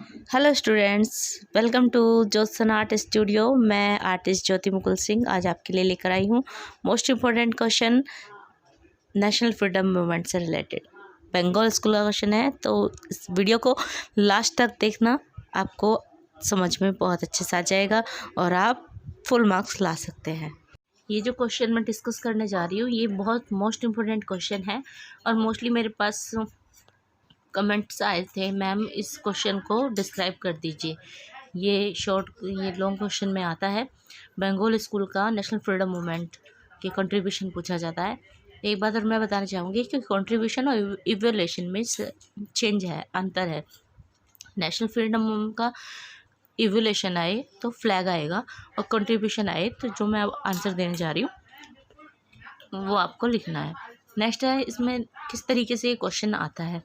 Hello students, welcome to Jyotsna art studio. मैं artist Jyoti Mukul Singh आज आपके लिए लेकर आई हूँ most important question national freedom movement से रिलेटेड। बंगाल स्कूल का क्वेश्चन है, तो इस वीडियो को लास्ट तक देखना, आपको समझ में बहुत अच्छे से आ जाएगा और आप फुल मार्क्स ला सकते हैं। ये जो क्वेश्चन मैं डिस्कस करने जा रही हूँ ये बहुत मोस्ट इम्पोर्टेंट क्वेश्चन है और मोस्टली मेरे पास कमेंट्स आए थे, मैम इस क्वेश्चन को डिस्क्राइब कर दीजिए। ये लॉन्ग क्वेश्चन में आता है। बंगाल स्कूल का नेशनल फ्रीडम मूवमेंट के कंट्रीब्यूशन पूछा जाता है। एक बात और मैं बताना चाहूँगी कि कंट्रीब्यूशन और इवोल्यूशन में चेंज है, अंतर है। नेशनल फ्रीडम मूवमेंट का इवोल्यूशन आए तो फ्लैग आएगा और कंट्रीब्यूशन आए तो जो मैं अब आंसर देने जा रही हूँ वो आपको लिखना है। नेक्स्ट है, इसमें किस तरीके से ये क्वेश्चन आता है।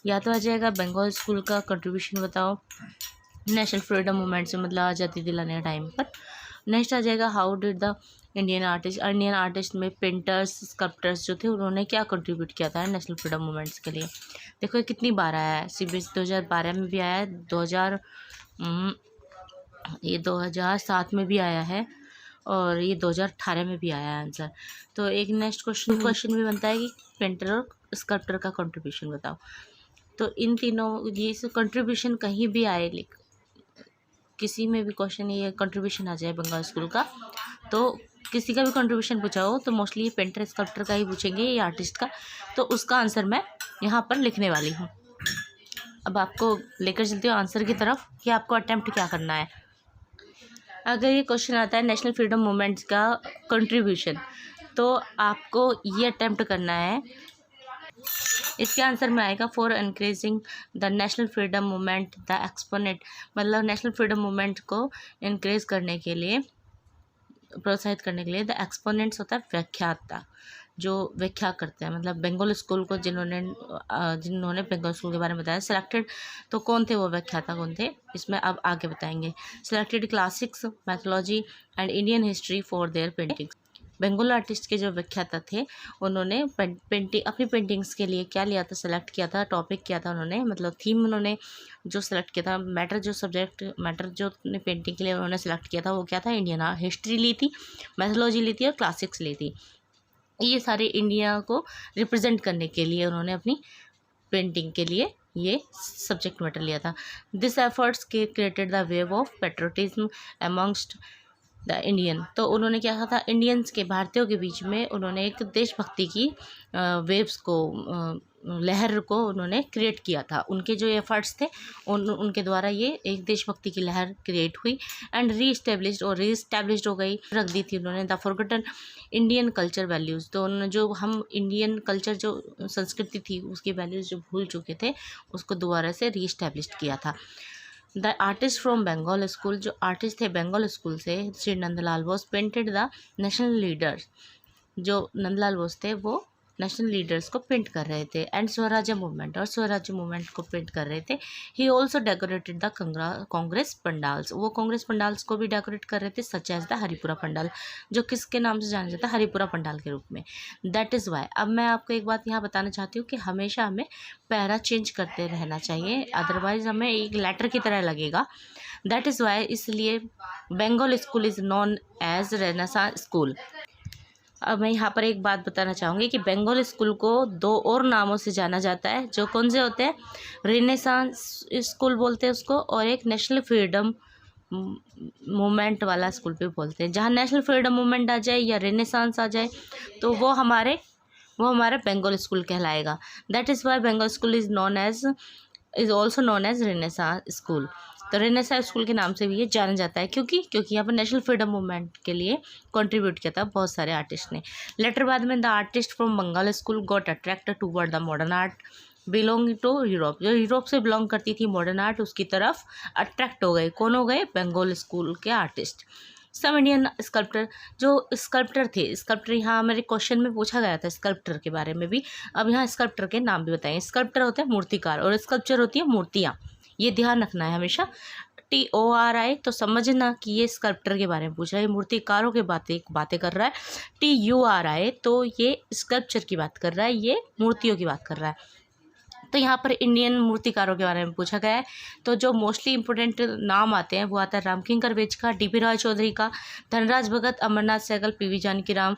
या तो आ जाएगा बंगाल स्कूल का कंट्रीब्यूशन बताओ नेशनल फ्रीडम मूवमेंट से, मतलब आज़ादी दिलाने के टाइम पर। नेक्स्ट आ जाएगा how did the Indian artist में पेंटर्स स्कल्प्टर्स जो थे उन्होंने क्या कंट्रीब्यूट किया था नेशनल फ्रीडम मूवमेंट्स के लिए। देखो ये कितनी बार आया है, CBSE 2012 में भी आया है, 2007 में भी आया है और ये 2018 में भी आया है आंसर। तो एक नेक्स्ट क्वेश्चन भी बनता है कि पेंटर और स्कल्प्टर का कंट्रीब्यूशन बताओ। तो इन तीनों ये कंट्रीब्यूशन कहीं भी आए, किसी में भी क्वेश्चन ये कंट्रीब्यूशन आ जाए बंगाल स्कूल का, तो किसी का भी कंट्रीब्यूशन पूछा हो तो मोस्टली पेंटर स्कल्प्टर का ही पूछेंगे या आर्टिस्ट का, तो उसका आंसर मैं यहाँ पर लिखने वाली हूँ। अब आपको लेकर चलती हूँ आंसर की तरफ कि आपको अटेम्प्ट क्या करना है। अगर ये क्वेश्चन आता है नेशनल फ्रीडम मूवमेंट्स का कंट्रीब्यूशन, तो आपको ये अटेम्प्ट करना है। इसके आंसर में आएगा for encouraging the national freedom movement the exponent, मतलब नेशनल फ्रीडम मूवमेंट को इनक्रेज करने के लिए, प्रोत्साहित करने के लिए। द एक्सपोनेंट्स होता है व्याख्याता, जो व्याख्या करते हैं, मतलब बंगाल स्कूल को जिन्होंने बंगाल स्कूल के बारे में बताया। सिलेक्टेड, तो कौन थे वो व्याख्याता, कौन थे इसमें अब आगे बताएंगे। Selected classics mythology and Indian history for their paintings. Bengal artist के जो व्याख्याता थे उन्होंने अपनी पेंटिंग्स के लिए क्या लिया था, सेलेक्ट किया था, टॉपिक किया था उन्होंने, मतलब थीम उन्होंने जो सेलेक्ट किया था, मैटर जो पेंटिंग के लिए उन्होंने सेलेक्ट किया था वो क्या था, इंडियन हिस्ट्री ली थी, मैथोलॉजी ली थी और क्लासिक्स ली थी। ये सारे इंडिया को रिप्रेजेंट करने के लिए उन्होंने अपनी पेंटिंग के लिए ये सब्जेक्ट मैटर लिया था। This efforts created the wave of patriotism amongst the Indian, तो उन्होंने क्या कहा था, इंडियंस के, भारतीयों के बीच में उन्होंने एक देशभक्ति की वेव्स को, लहर को उन्होंने क्रिएट किया था। उनके जो एफर्ट्स थे उनके द्वारा ये एक देशभक्ति की लहर क्रिएट हुई एंड रीस्टैब्लिश्ड हो गई, रख दी थी उन्होंने। The forgotten Indian culture values, तो उन्होंने जो हम इंडियन कल्चर, जो संस्कृति थी उसकी वैल्यूज़ जो भूल चुके थे उसको दोबारा से रीस्टैब्लिश्ड किया था। The artist from Bengal school, जो आर्टिस्ट थे बंगाल स्कूल से, Shri Nandlal Bose, painted the national leaders, जो नंदलाल बोस थे वो नेशनल लीडर्स को पेंट कर रहे थे, एंड स्वराज्य मूवमेंट, और स्वराज्य मूवमेंट को पेंट कर रहे थे। He also decorated the Congress pandals, वो कांग्रेस पंडाल्स को भी डेकोरेट कर रहे थे, such as the Haripura pandal, जो किसके नाम से जाना जाता है, हरिपुरा पंडाल के रूप में। दैट इज़ वाई, अब मैं आपको एक बात यहाँ बताना चाहती हूँ कि हमेशा हमें पैरा चेंज करते रहना चाहिए, अदरवाइज हमें एक लेटर की तरह लगेगा। दैट इज़ वाई, इसलिए Bengal school is known as renaissance school. अब मैं यहाँ पर एक बात बताना चाहूँगी कि बंगाल स्कूल को दो और नामों से जाना जाता है, जो कौन से होते हैं, रेनेसांस स्कूल बोलते हैं उसको, और एक नेशनल फ्रीडम मूवमेंट वाला स्कूल भी बोलते हैं। जहाँ नेशनल फ्रीडम मूवमेंट आ जाए या रेनेसांस आ जाए तो वो हमारा बंगाल स्कूल कहलाएगा। That is why Bengal school is also known as renaissance school. तो रेनेसांस स्कूल के नाम से भी ये जाना जाता है, क्योंकि यहाँ पर नेशनल फ्रीडम मूवमेंट के लिए कंट्रीब्यूट किया था बहुत सारे आर्टिस्ट ने। लेटर बाद में the artist from Bengal school got attracted toward the modern art belong to Europe, जो यूरोप से बिलोंग करती थी मॉडर्न आर्ट उसकी तरफ अट्रैक्ट हो गए। कौन हो गए, बंगाल स्कूल के आर्टिस्ट। सम इंडियन स्कल्प्टर, जो स्कल्प्टर थे, स्कल्प्टर यहाँ मेरे क्वेश्चन में पूछा गया था स्कल्प्टर के बारे में भी, अब यहाँ स्कल्प्टर के नाम भी बताएंगे। स्कल्प्टर होते हैं मूर्तिकार और स्कल्पचर होती है मूर्तियाँ, ये ध्यान रखना है हमेशा। TORI, तो समझना कि ये स्कल्प्टर के बारे में पूछ रहा है, मूर्तिकारों के बातें कर रहा है। TURI, तो ये स्कल्पचर की बात कर रहा है, ये मूर्तियों की बात कर रहा है। तो यहाँ पर इंडियन मूर्तिकारों के बारे में पूछा गया है। तो जो मोस्टली इंपॉर्टेंट नाम आते हैं वो आता है रामकिंकर बेच का, डी.पी. रॉय चौधरी का, धनराज भगत, अमरनाथ सहगल, पी.वी. जानकीराम,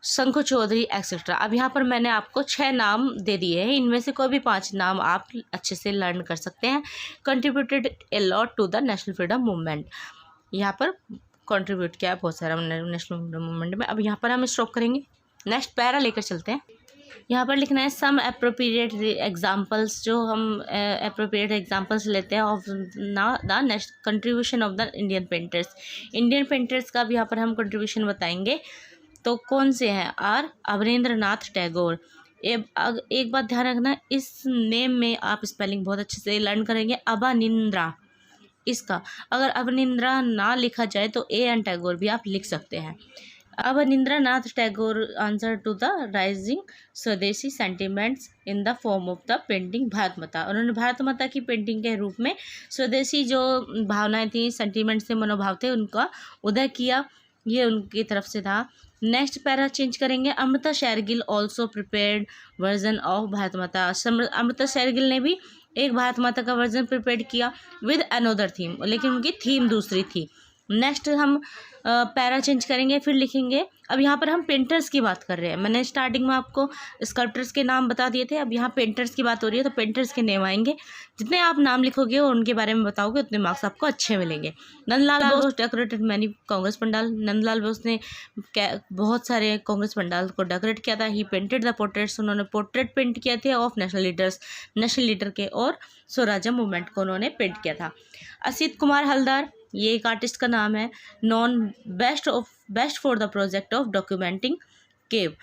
शंकु चौधरी एक्सेट्रा। अब यहाँ पर मैंने आपको 6 नाम दे दिए हैं, इनमें से कोई भी 5 नाम आप अच्छे से लर्न कर सकते हैं। Contributed a lot to the national freedom movement, यहाँ पर कंट्रीब्यूट किया बहुत सारा नेशनल फ्रीडम मूवमेंट में। अब यहाँ पर हम स्टॉप करेंगे, नेक्स्ट पैरा लेकर चलते हैं। यहाँ पर लिखना है सम अप्रोप्रिएट एग्जाम्पल्स, जो हम अप्रोप्रिएट एग्जाम्पल्स लेते हैं of the next contribution of the Indian painters. Indian painters का भी यहाँ पर हम कंट्रीब्यूशन बताएंगे। तो कौन से हैं? आर अवनींद्रनाथ टैगोर। एक बात ध्यान रखना, इस नेम में आप स्पेलिंग बहुत अच्छे से लर्न करेंगे। अवनिंद्रा, इसका अगर अवनिंद्रा ना लिखा जाए तो ए एन टैगोर भी आप लिख सकते हैं। Abanindranath Tagore answer to the rising swadeshi sentiments in the form of the painting Bharat Mata. उन्होंने भारत माता की पेंटिंग के रूप में स्वदेशी जो भावनाएं थी, सेंटिमेंट्स से मनोभाव थे, उनका उदय किया, ये उनकी तरफ से था। नेक्स्ट पैरा चेंज करेंगे। Amrita Shergil also prepared version of Bharat Mata. Amrita Shergil ने भी एक भारत माता का वर्जन प्रिपेयर किया विद अनोदर थीम, लेकिन उनकी थीम दूसरी थी। नेक्स्ट हम पैरा चेंज करेंगे, फिर लिखेंगे। अब यहाँ पर हम पेंटर्स की बात कर रहे हैं। मैंने स्टार्टिंग में आपको स्कल्प्टर्स के नाम बता दिए थे, अब यहाँ पेंटर्स की बात हो रही है तो पेंटर्स के नेम आएंगे। जितने आप नाम लिखोगे और उनके बारे में बताओगे उतने मार्क्स आपको अच्छे मिलेंगे। Nandalal Bose decorated many Congress pandal. नंदलाल बोस ने बहुत सारे कांग्रेस पंडाल को डेकोरेट किया था। ही पेंटेड द पोर्ट्रेट्स, उन्होंने पोर्ट्रेट पेंट किए थे of national leaders, national leader के, और स्वराज्य मूवमेंट को उन्होंने पेंट किया था। असित कुमार हलदार, ये एक आर्टिस्ट का नाम है, non best for the project of documenting cave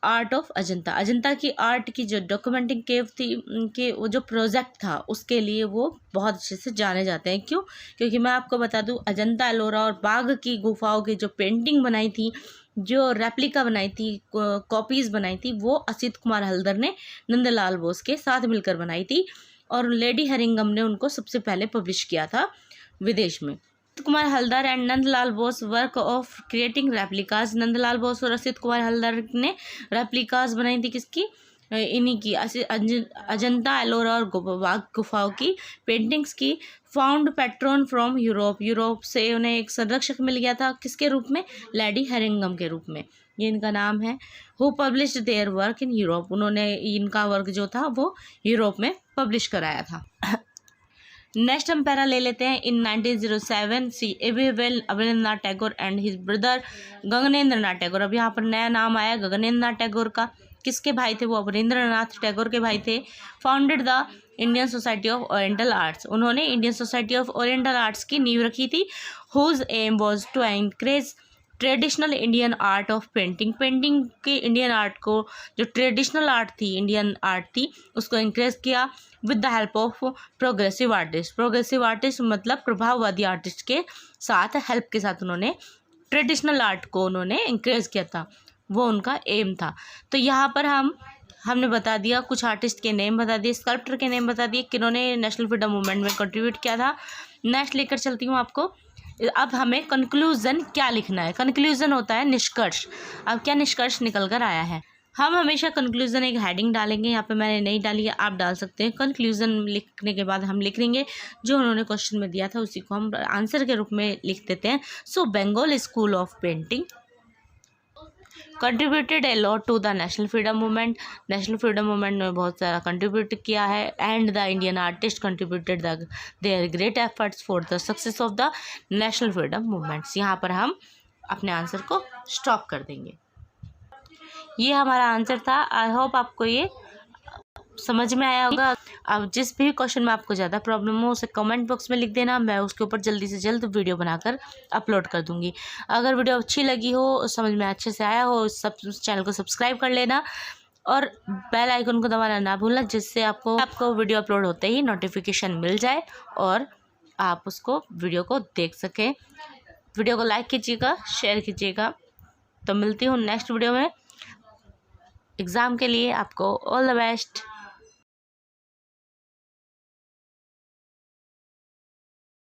art of Ajanta. Ajanta की आर्ट की जो डॉक्यूमेंटिंग केव थी, कि वो जो प्रोजेक्ट था उसके लिए वो बहुत अच्छे से जाने जाते हैं। क्यों? क्योंकि मैं आपको बता दूं, अजंता एलोरा और बाघ की गुफाओं की जो पेंटिंग बनाई थी, जो रेप्लिका बनाई थी, कॉपीज़ बनाई थी, वो असित कुमार हलदर ने नंदलाल बोस के साथ मिलकर बनाई थी, और लेडी हेरिंगम ने उनको सबसे पहले पब्लिश किया था विदेश में। Asit Kumar Haldar and Nandlal Bose work of creating replicas. Nandlal Bose और असित कुमार हलदर ने रेप्लिकाज बनाई थी, किसकी? इन्हीं की, अजंता एलोरा और बाघ गुफाओं की पेंटिंग्स की। Found patron from Europe, Europe से उन्हें एक संरक्षक मिल गया था, किसके रूप में? लेडी हेरिंगम के रूप में, ये इनका नाम है। Who published their work in Europe, उन्होंने इनका वर्क जो था वो यूरोप में पब्लिश कराया था। नेक्स्ट हम पैरा ले लेते हैं। इन 1907 सी E B Havell Abanindranath Tagore and his brother Gaganendranath Tagore. अब यहाँ पर नया नाम आया गगनेंद्रनाथ टैगोर का। किसके भाई थे? वो अवनींद्रनाथ टैगोर के भाई थे। Founded the Indian society of oriental arts, उन्होंने Indian society of oriental arts की नींव रखी थी। Whose aim was to encourage traditional Indian art of painting, painting के इंडियन आर्ट को, जो ट्रेडिशनल आर्ट थी, इंडियन आर्ट थी, उसको इंक्रेज किया with the help of progressive artist. Progressive artist मतलब प्रभाववादी आर्टिस्ट के साथ, हेल्प के साथ उन्होंने ट्रेडिशनल आर्ट को उन्होंने इंक्रेज किया था, वो उनका एम था। तो यहाँ पर हमने बता दिया, कुछ आर्टिस्ट के नेम बता दिए, स्कल्प्टर के नेम बता दिए, किन्होंने नेशनल फ्रीडम मूवमेंट में कंट्रीब्यूट किया था। नेक्स्ट लेकर चलती हूँ आपको। अब हमें कंक्लूजन क्या लिखना है? कंक्लूजन होता है निष्कर्ष। अब क्या निष्कर्ष निकल कर आया है? हम हमेशा कंक्लूजन एक हेडिंग डालेंगे, यहाँ पे मैंने नहीं डाली है, आप डाल सकते हैं। कंक्लूजन लिखने के बाद हम लिख लेंगे जो उन्होंने क्वेश्चन में दिया था, उसी को हम आंसर के रूप में लिख देते हैं। So Bengal school of painting contributed a lot to the national freedom movement. National freedom movement में बहुत सारा कंट्रीब्यूट किया है। And the Indian artist contributed their great efforts for the success of the national freedom movements. यहाँ पर हम अपने answer को स्टॉप कर देंगे। ये हमारा आंसर था। आई होप आपको ये समझ में आया होगा। अब जिस भी क्वेश्चन में आपको ज़्यादा प्रॉब्लम हो उसे कमेंट बॉक्स में लिख देना, मैं उसके ऊपर जल्दी से जल्द वीडियो बनाकर अपलोड कर दूंगी। अगर वीडियो अच्छी लगी हो, समझ में अच्छे से आया हो, सब चैनल को सब्सक्राइब कर लेना और बेल आइकन को दबाना ना भूलना, जिससे आपको वीडियो अपलोड होते ही नोटिफिकेशन मिल जाए और आप उसको वीडियो को देख सकें। वीडियो को लाइक कीजिएगा, शेयर कीजिएगा। तो मिलती हूँ नेक्स्ट वीडियो में। एग्ज़ाम के लिए आपको ऑल द बेस्ट।